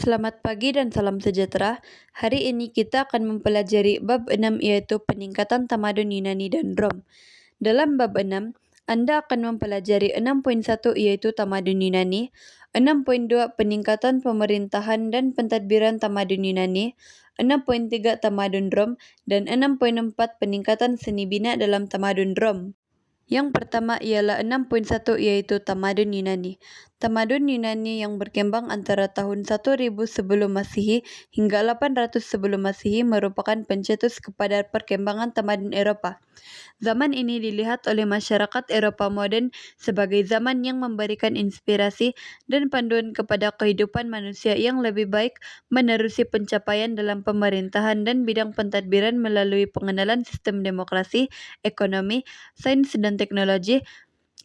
Selamat pagi dan salam sejahtera. Hari ini kita akan mempelajari bab 6 yaitu peningkatan tamadun Yunani dan Rom. Dalam bab 6, Anda akan mempelajari 6.1 yaitu tamadun Yunani, 6.2 peningkatan pemerintahan dan pentadbiran tamadun Yunani, 6.3 tamadun Rom, dan 6.4 peningkatan seni bina dalam tamadun Rom. Yang pertama ialah 6.1 yaitu tamadun Yunani. Tamadun Yunani yang berkembang antara tahun 1000 sebelum Masehi hingga 800 sebelum Masehi merupakan pencetus kepada perkembangan tamadun Eropa. Zaman ini dilihat oleh masyarakat Eropa modern sebagai zaman yang memberikan inspirasi dan panduan kepada kehidupan manusia yang lebih baik menerusi pencapaian dalam pemerintahan dan bidang pentadbiran melalui pengenalan sistem demokrasi, ekonomi, sains dan teknologi,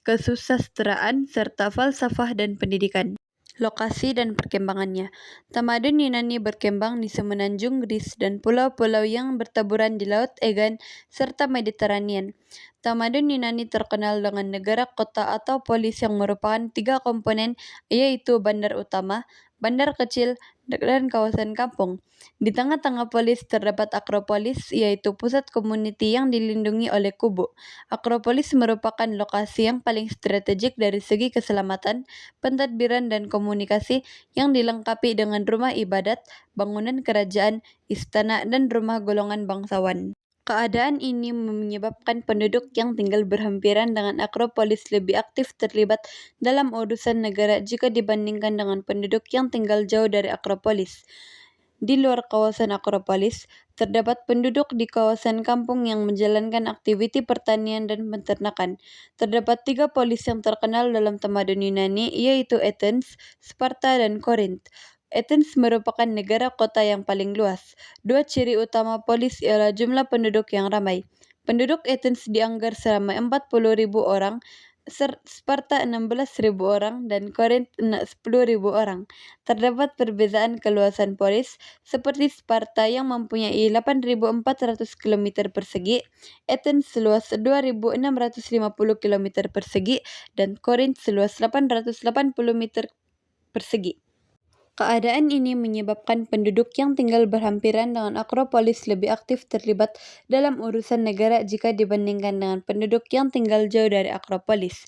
kesusastraan, serta falsafah dan pendidikan. Lokasi dan perkembangannya. Tamadun Yunani berkembang di semenanjung Greece dan pulau-pulau yang bertaburan di Laut Aegean serta Mediterranean. Tamadun Yunani terkenal dengan negara kota atau polis yang merupakan 3 komponen, yaitu bandar utama, bandar kecil, dan kawasan kampung. Di tengah-tengah polis terdapat Akropolis, yaitu pusat komuniti yang dilindungi oleh kubu. Akropolis merupakan lokasi yang paling strategik dari segi keselamatan, pentadbiran dan komunikasi yang dilengkapi dengan rumah ibadat, bangunan kerajaan, istana, dan rumah golongan bangsawan. Keadaan ini menyebabkan penduduk yang tinggal berhampiran dengan Akropolis lebih aktif terlibat dalam urusan negara jika dibandingkan dengan penduduk yang tinggal jauh dari Akropolis. Di luar kawasan Akropolis, terdapat penduduk di kawasan kampung yang menjalankan aktiviti pertanian dan peternakan. Terdapat 3 polis yang terkenal dalam tamadun Yunani, yaitu Athens, Sparta, dan Korinth. Athens merupakan negara kota yang paling luas. 2 ciri utama polis ialah jumlah penduduk yang ramai. Penduduk Athens dianggar seramai 40.000 orang, Sparta 16.000 orang, dan Korinth 10.000 orang. Terdapat perbedaan keluasan polis, seperti Sparta yang mempunyai 8.400 km persegi, Athens seluas 2.650 km persegi, dan Korinth seluas 880 meter persegi. Keadaan ini menyebabkan penduduk yang tinggal berhampiran dengan Akropolis lebih aktif terlibat dalam urusan negara jika dibandingkan dengan penduduk yang tinggal jauh dari Akropolis.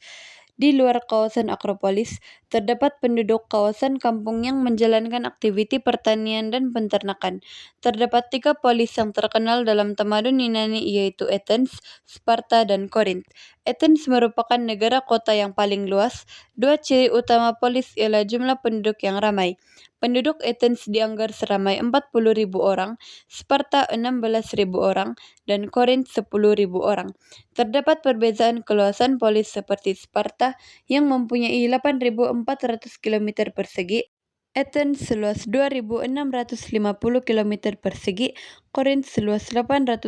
Di luar kawasan Akropolis, terdapat penduduk kawasan kampung yang menjalankan aktiviti pertanian dan peternakan. Terdapat 3 polis yang terkenal dalam tamadun Yunani yaitu Athens, Sparta, dan Korinth. Athens merupakan negara kota yang paling luas. 2 ciri utama polis ialah jumlah penduduk yang ramai. Penduduk Athens dianggar seramai 40.000 orang, Sparta 16.000 orang, dan Korinth 10.000 orang. Terdapat perbedaan keluasan polis seperti Sparta yang mempunyai 8.400 km persegi, Athens seluas 2.650 km persegi, Korinth seluas 880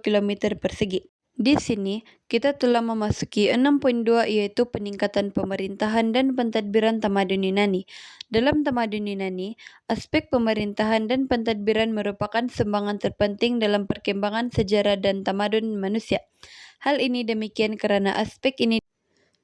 km persegi. Di sini, kita telah memasuki 6.2 yaitu peningkatan pemerintahan dan pentadbiran tamadun Yunani. Dalam tamadun Yunani, aspek pemerintahan dan pentadbiran merupakan sumbangan terpenting dalam perkembangan sejarah dan tamadun manusia. Hal ini demikian karena aspek ini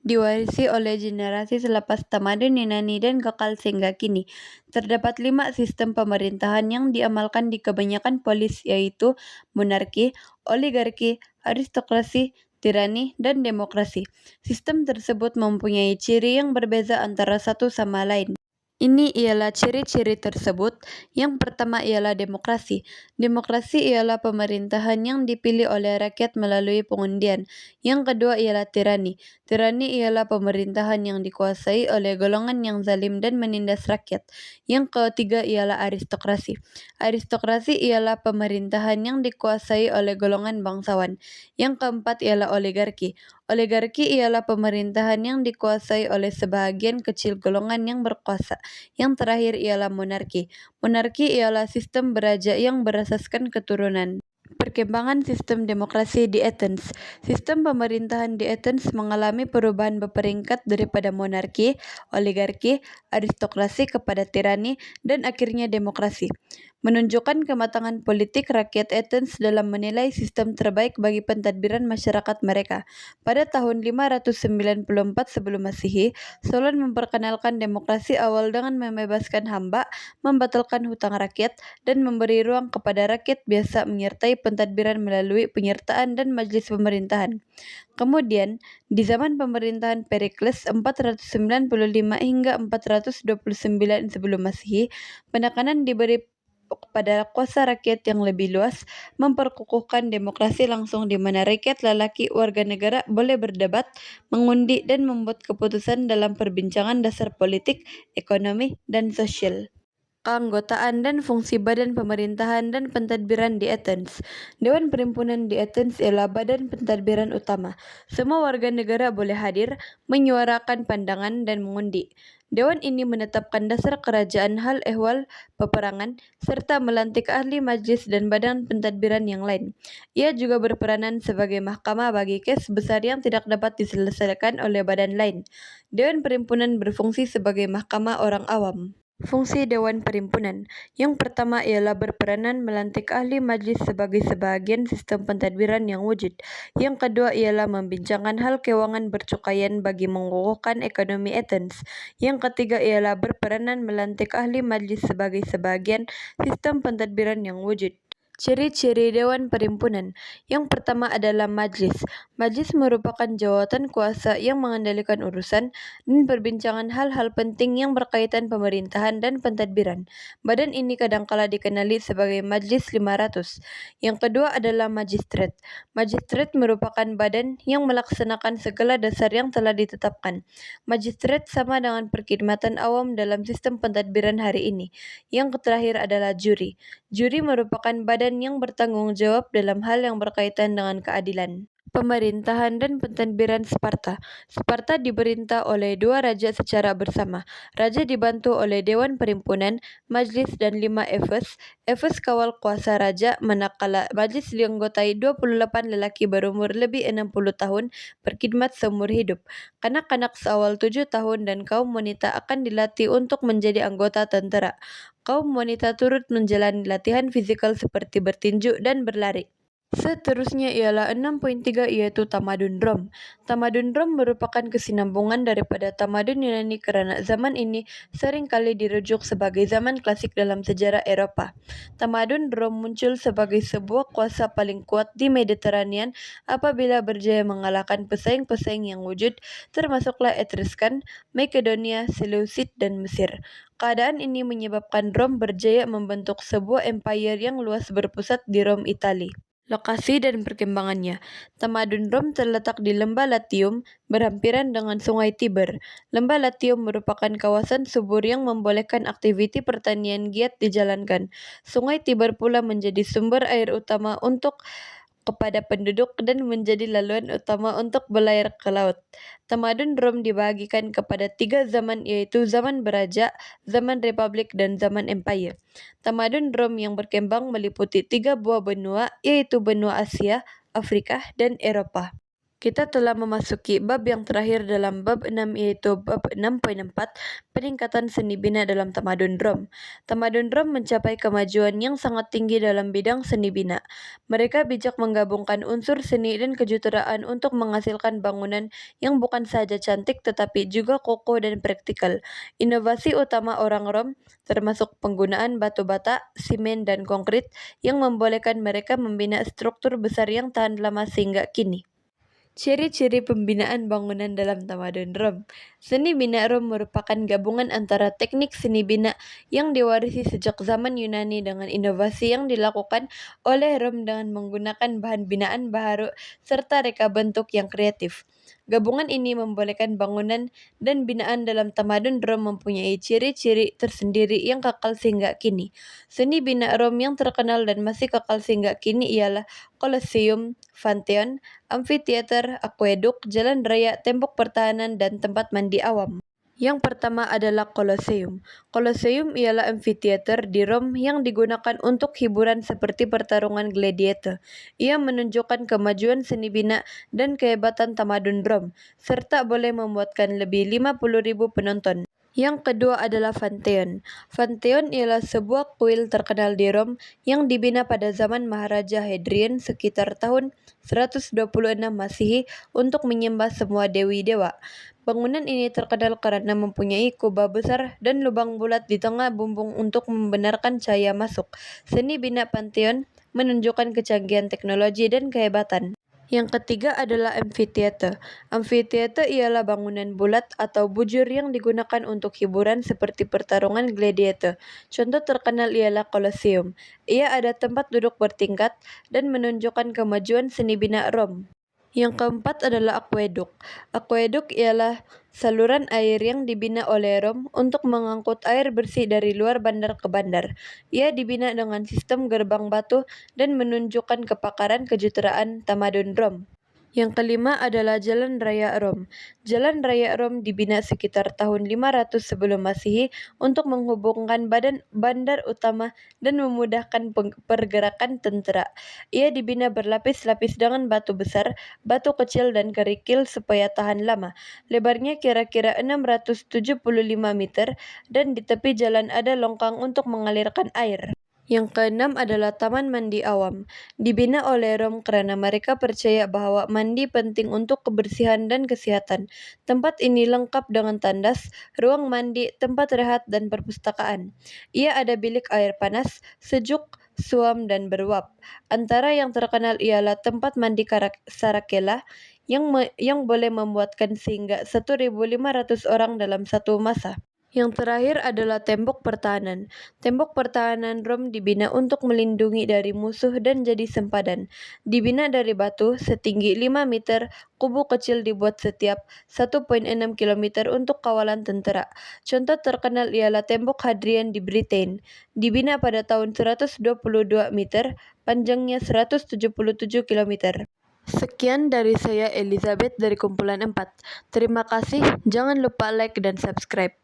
diwarisi oleh generasi selepas tamadun Yunani dan kekal sehingga kini. Terdapat 5 sistem pemerintahan yang diamalkan di kebanyakan polis yaitu monarki, oligarki, aristokrasi, tirani, dan demokrasi. Sistem tersebut mempunyai ciri yang berbeda antara satu sama lain. Ini ialah ciri-ciri tersebut. Yang pertama ialah demokrasi. Demokrasi ialah pemerintahan yang dipilih oleh rakyat melalui pengundian. Yang kedua ialah tirani. Tirani ialah pemerintahan yang dikuasai oleh golongan yang zalim dan menindas rakyat. Yang ketiga ialah aristokrasi. Aristokrasi ialah pemerintahan yang dikuasai oleh golongan bangsawan. Yang keempat ialah oligarki. Oligarki ialah pemerintahan yang dikuasai oleh sebahagian kecil golongan yang berkuasa. Yang terakhir ialah monarki. Monarki ialah sistem beraja yang berasaskan keturunan. Perkembangan sistem demokrasi di Athens. Sistem pemerintahan di Athens mengalami perubahan berperingkat daripada monarki, oligarki, aristokrasi kepada tirani, dan akhirnya demokrasi. menunjukkan kematangan politik rakyat Athens dalam menilai sistem terbaik bagi pentadbiran masyarakat mereka. Pada tahun 594 sebelum Masehi, Solon memperkenalkan demokrasi awal dengan membebaskan hamba, membatalkan hutang rakyat, dan memberi ruang kepada rakyat biasa menyertai pentadbiran melalui penyertaan dan majelis pemerintahan. Kemudian, di zaman pemerintahan Perikles 495 hingga 429 sebelum Masehi, penekanan diberi kepada kuasa rakyat yang lebih luas, memperkukuhkan demokrasi langsung di mana rakyat lelaki warga negara boleh berdebat, mengundi, dan membuat keputusan dalam perbincangan dasar politik, ekonomi, dan sosial. Keanggotaan dan fungsi badan pemerintahan dan pentadbiran di Athens. Dewan Perhimpunan di Athens ialah badan pentadbiran utama. Semua warga negara boleh hadir, menyuarakan pandangan, dan mengundi. Dewan ini menetapkan dasar kerajaan hal ehwal peperangan, serta melantik ahli majlis dan badan pentadbiran yang lain. Ia juga berperanan sebagai mahkamah bagi kes besar yang tidak dapat diselesaikan oleh badan lain. Dewan Perhimpunan berfungsi sebagai mahkamah orang awam. Fungsi Dewan Perhimpunan. Yang pertama ialah berperanan melantik ahli majlis sebagai sebahagian sistem pentadbiran yang wujud. Yang kedua ialah membincangkan hal keuangan bercukaian bagi mengukuhkan ekonomi Athens. Yang ketiga ialah berperanan melantik ahli majlis sebagai sebahagian sistem pentadbiran yang wujud. Ciri-ciri Dewan Perhimpunan. Yang pertama adalah majlis. Majlis merupakan jawatan kuasa yang mengendalikan urusan dan perbincangan hal-hal penting yang berkaitan pemerintahan dan pentadbiran. Badan ini kadangkala dikenali sebagai Majlis 500. Yang kedua adalah Magistrat. Magistrat merupakan badan yang melaksanakan segala dasar yang telah ditetapkan. Magistrat sama dengan perkhidmatan awam dalam sistem pentadbiran hari ini. Yang terakhir adalah juri. Juri merupakan badan yang bertanggung jawab dalam hal yang berkaitan dengan keadilan. Pemerintahan dan pentadbiran Sparta. Sparta diperintah oleh dua raja secara bersama. Raja dibantu oleh Dewan Perhimpunan, Majlis, dan 5 Efes. Efes kawal kuasa raja, manakala majlis dianggotai 28 lelaki berumur lebih 60 tahun berkhidmat seumur hidup. Kanak-kanak seawal 7 tahun dan kaum wanita akan dilatih untuk menjadi anggota tentara. Kaum wanita turut menjalani latihan fisikal seperti bertinju dan berlari. Seterusnya ialah 6.3 yaitu tamadun Rom. Tamadun Rom merupakan kesinambungan daripada tamadun Yunani karena zaman ini sering kali dirujuk sebagai zaman klasik dalam sejarah Eropa. Tamadun Rom muncul sebagai sebuah kuasa paling kuat di Mediterranean apabila berjaya mengalahkan pesaing-pesaing yang wujud termasuklah Etruskan, Makedonia, Seleucid, dan Mesir. Keadaan ini menyebabkan Rom berjaya membentuk sebuah empire yang luas berpusat di Rom, Italia. Lokasi dan perkembangannya. Tamadun Rom terletak di Lembah Latium, berhampiran dengan Sungai Tiber. Lembah Latium merupakan kawasan subur yang membolehkan aktiviti pertanian giat dijalankan. Sungai Tiber pula menjadi sumber air utama untuk kepada penduduk dan menjadi laluan utama untuk berlayar ke laut. Tamadun Rom dibagikan kepada 3 zaman yaitu zaman beraja, zaman republik, dan zaman empire. Tamadun Rom yang berkembang meliputi 3 buah benua yaitu benua Asia, Afrika, dan Eropa. Kita telah memasuki bab yang terakhir dalam bab 6 yaitu bab 6.4 peningkatan seni bina dalam tamadun Rom. Tamadun Rom mencapai kemajuan yang sangat tinggi dalam bidang seni bina. Mereka bijak menggabungkan unsur seni dan kejuteraan untuk menghasilkan bangunan yang bukan saja cantik tetapi juga kokoh dan praktikal. Inovasi utama orang Rom termasuk penggunaan batu bata, simen, dan konkrit yang membolehkan mereka membina struktur besar yang tahan lama sehingga kini. Ciri-ciri pembinaan bangunan dalam tamadun Rom. Seni bina Rom merupakan gabungan antara teknik seni bina yang diwarisi sejak zaman Yunani dengan inovasi yang dilakukan oleh Rom dengan menggunakan bahan binaan baharu serta reka bentuk yang kreatif. Gabungan ini membolehkan bangunan dan binaan dalam tamadun Rom mempunyai ciri-ciri tersendiri yang kekal sehingga kini. Seni bina Rom yang terkenal dan masih kekal sehingga kini ialah Colosseum, Pantheon, amfiteater, akueduk, jalan raya, tembok pertahanan, dan tempat mandi awam. Yang pertama adalah Colosseum. Colosseum ialah amfiteater di Rom yang digunakan untuk hiburan seperti pertarungan gladiator. Ia menunjukkan kemajuan seni bina dan kehebatan tamadun Rom, serta boleh memuatkan lebih 50.000 penonton. Yang kedua adalah Pantheon. Pantheon ialah sebuah kuil terkenal di Rom yang dibina pada zaman Maharaja Hadrian sekitar tahun 126 Masehi untuk menyembah semua dewi-dewa. Bangunan ini terkenal karena mempunyai kubah besar dan lubang bulat di tengah bumbung untuk membenarkan cahaya masuk. Seni bina Pantheon menunjukkan kecanggihan teknologi dan kehebatan. Yang ketiga adalah amphitheater. Amphitheater ialah bangunan bulat atau bujur yang digunakan untuk hiburan seperti pertarungan gladiator. Contoh terkenal ialah Colosseum. Ia ada tempat duduk bertingkat dan menunjukkan kemajuan seni bina Rom. Yang keempat adalah akueduk. Akueduk ialah saluran air yang dibina oleh Rom untuk mengangkut air bersih dari luar bandar ke bandar. Ia dibina dengan sistem gerbang batu dan menunjukkan kepakaran kejuaraan tamadun Rom. Yang kelima adalah Jalan Raya Rom. Jalan Raya Rom dibina sekitar tahun 500 sebelum Masehi untuk menghubungkan bandar utama dan memudahkan pergerakan tentara. Ia dibina berlapis-lapis dengan batu besar, batu kecil dan kerikil supaya tahan lama. Lebarnya kira-kira 675 meter dan di tepi jalan ada longkang untuk mengalirkan air. Yang keenam adalah Taman Mandi Awam. Dibina oleh Rom karena mereka percaya bahwa mandi penting untuk kebersihan dan kesehatan. Tempat ini lengkap dengan tandas, ruang mandi, tempat rehat, dan perpustakaan. Ia ada bilik air panas, sejuk, suam, dan beruap. Antara yang terkenal ialah tempat mandi Sarakela yang boleh memuatkan sehingga 1.500 orang dalam satu masa. Yang terakhir adalah tembok pertahanan. Tembok pertahanan Rom dibina untuk melindungi dari musuh dan jadi sempadan. Dibina dari batu setinggi 5 meter, kubu kecil dibuat setiap 1,6 km untuk kawalan tentara. Contoh terkenal ialah tembok Hadrian di Britain. Dibina pada tahun 122 meter, panjangnya 177 km. Sekian dari saya Elizabeth dari kumpulan 4. Terima kasih, jangan lupa like dan subscribe.